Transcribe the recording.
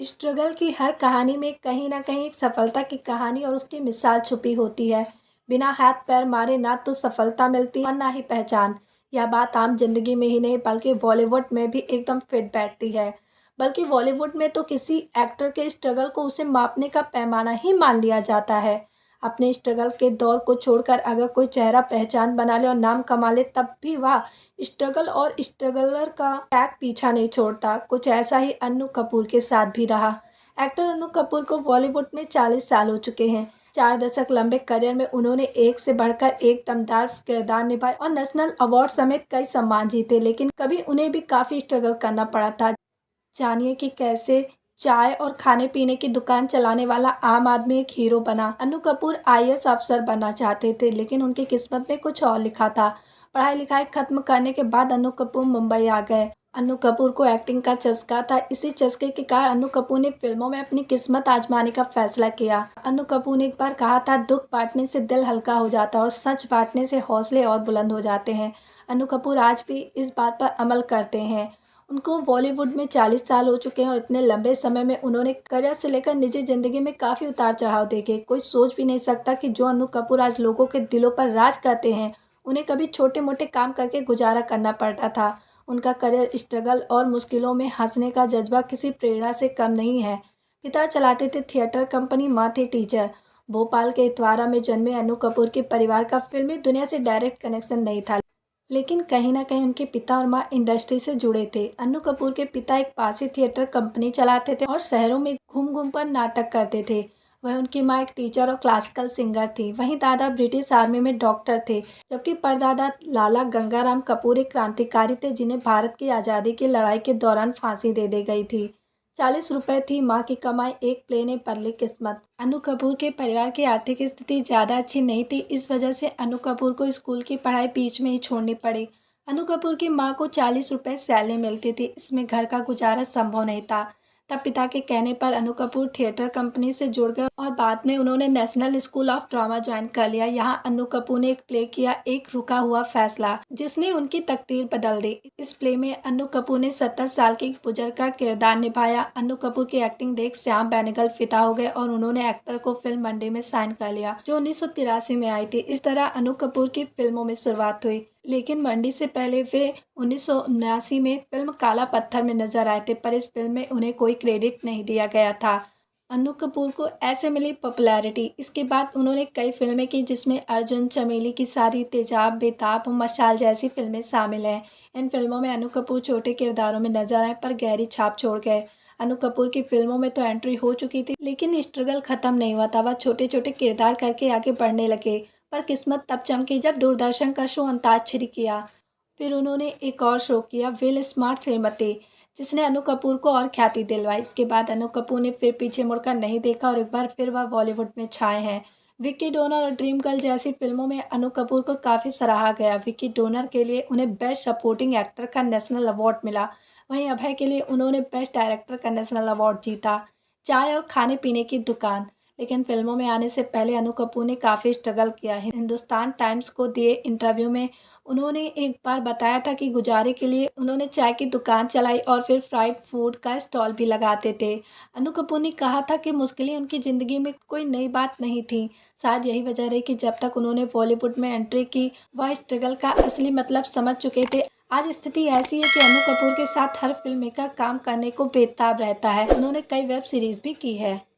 Struggle की हर कहानी में कहीं न कहीं एक सफलता की कहानी और उसकी मिसाल छुपी होती है। बिना हाथ पैर मारे ना तो सफलता मिलती और ना ही पहचान। यह बात आम जिंदगी में ही नहीं बल्कि बॉलीवुड में भी एकदम फिट बैठती है। बल्कि बॉलीवुड में तो किसी एक्टर के स्ट्रगल को उसे मापने का पैमाना ही मान लिया जाता है। अपने स्ट्रगल के दौर को छोड़कर अगर कोई चेहरा पहचान बना ले और नाम कमा ले तब भी वह स्ट्रगल और स्ट्रगलर का टैग पीछा नहीं छोड़ता। कुछ ऐसा ही अन्नू कपूर के साथ भी रहा। एक्टर अन्नू कपूर को बॉलीवुड में 40 साल हो चुके हैं। 4 दशक लंबे करियर में उन्होंने एक से बढ़कर एक दमदार किरदार निभाए और नेशनल अवार्ड समेत कई सम्मान जीते, लेकिन कभी उन्हें भी काफ़ी स्ट्रगल करना पड़ा था। जानिए कि कैसे चाय और खाने पीने की दुकान चलाने वाला आम आदमी एक हीरो बना। अन्नू कपूर आईएएस अफसर बनना चाहते थे, लेकिन उनकी किस्मत में कुछ और लिखा था। पढ़ाई लिखाई खत्म करने के बाद अन्नू कपूर मुंबई आ गए। अन्नू कपूर को एक्टिंग का चस्का था। इसी चस्के के कारण अन्नू कपूर ने फिल्मों में अपनी किस्मत आजमाने का फैसला किया। अन्नू कपूर ने एक बार कहा था, दुख बांटने से दिल हल्का हो जाता है और सच बांटने से हौसले और बुलंद हो जाते हैं। अन्नू कपूर आज भी इस बात पर अमल करते हैं। उनको बॉलीवुड में 40 साल हो चुके हैं और इतने लंबे समय में उन्होंने करियर से लेकर निजी ज़िंदगी में काफ़ी उतार चढ़ाव देखे। कोई सोच भी नहीं सकता कि जो अन्नू कपूर आज लोगों के दिलों पर राज करते हैं, उन्हें कभी छोटे-मोटे काम करके गुज़ारा करना पड़ता था। उनका करियर स्ट्रगल और मुश्किलों में हँसने का जज़्बा किसी प्रेरणा से कम नहीं है। पिता चलाते थे थिएटर कंपनी, माँ थी टीचर। भोपाल के इतवारा में जन्मे अन्नू कपूर के परिवार का फ़िल्मी दुनिया से डायरेक्ट कनेक्शन नहीं था। लेकिन कहीं न कहीं उनके पिता और माँ इंडस्ट्री से जुड़े थे। अन्नू कपूर के पिता एक पासी थिएटर कंपनी चलाते थे और शहरों में घूम-घूम कर नाटक करते थे। वहीं उनकी माँ एक टीचर और क्लासिकल सिंगर थी। वहीं दादा ब्रिटिश आर्मी में डॉक्टर थे, जबकि परदादा लाला गंगाराम कपूर एक क्रांतिकारी थे जिन्हें भारत की आज़ादी की लड़ाई के दौरान फांसी दे दी गई थी। 40 रुपए थी माँ की कमाई, एक प्ले ने बदली किस्मत। अन्नू कपूर के परिवार की आर्थिक स्थिति ज़्यादा अच्छी नहीं थी। इस वजह से अन्नू कपूर को स्कूल की पढ़ाई बीच में ही छोड़नी पड़ी। अन्नू कपूर की माँ को 40 रुपए सैलरी मिलती थी। इसमें घर का गुजारा संभव नहीं था। तब पिता के कहने पर अन्नू कपूर थिएटर कंपनी से जुड़ गए और बाद में उन्होंने national school of drama join कर लिया। यहाँ अन्नू कपूर ने एक प्ले किया, एक रुका हुआ फैसला, जिसने उनकी तकदीर बदल दी। इस प्ले में अन्नू कपूर ने 70 साल के एक बुजुर्ग का किरदार निभाया। अन्नू कपूर की एक्टिंग देख श्याम बेनेगल फिदा हो गए और उन्होंने एक्टर को फिल्म मंडी में साइन कर लिया, जो 1983 में आई थी। इस तरह अन्नू कपूर की फिल्मों में शुरुआत हुई, लेकिन मंडी से पहले वे 1979 में फिल्म काला पत्थर में नजर आए थे, पर इस फिल्म में उन्हें कोई क्रेडिट नहीं दिया गया था। अन्नू कपूर को ऐसे मिली पॉपुलैरिटी। इसके बाद उन्होंने कई फिल्में की जिसमें अर्जुन, चमेली की सारी, तेजाब, बेताब और मशाल जैसी फिल्में शामिल हैं। इन फिल्मों में अन्नू कपूर छोटे किरदारों में नजर आए पर गहरी छाप छोड़ गए। अन्नू कपूर की फिल्मों में तो एंट्री हो चुकी थी, लेकिन स्ट्रगल खत्म नहीं हुआ था। वह छोटे छोटे किरदार करके आगे बढ़ने लगे। पर किस्मत तब चमकी जब दूरदर्शन का शो अंताक्षरी किया। फिर उन्होंने एक और शो किया, विल स्मार्ट श्रीमती, जिसने अन्नू कपूर को और ख्याति दिलवाई। इसके बाद अन्नू कपूर ने फिर पीछे मुड़कर नहीं देखा और एक बार फिर वह बॉलीवुड में छाए हैं। विक्की डोनर और ड्रीम गर्ल जैसी फिल्मों में अन्नू कपूर को काफ़ी सराहा गया। विक्की डोनर के लिए उन्हें बेस्ट सपोर्टिंग एक्टर का नेशनल अवार्ड मिला। वहीं अभय के लिए उन्होंने बेस्ट डायरेक्टर का नेशनल अवार्ड जीता। चाय और खाने पीने की दुकान, लेकिन फिल्मों में आने से पहले अन्नू कपूर ने काफ़ी स्ट्रगल किया है। हिंदुस्तान टाइम्स को दिए इंटरव्यू में उन्होंने एक बार बताया था कि गुजारे के लिए उन्होंने चाय की दुकान चलाई और फिर फ्राइड फूड का स्टॉल भी लगाते थे। अन्नू कपूर ने कहा था कि मुश्किलें उनकी ज़िंदगी में कोई नई बात नहीं थी। शायद यही वजह रही कि जब तक उन्होंने बॉलीवुड में एंट्री की, वह स्ट्रगल का असली मतलब समझ चुके थे। आज स्थिति ऐसी है कि अन्नू कपूर के साथ हर फिल्म मेकर काम करने को बेताब रहता है। उन्होंने कई वेब सीरीज भी की है।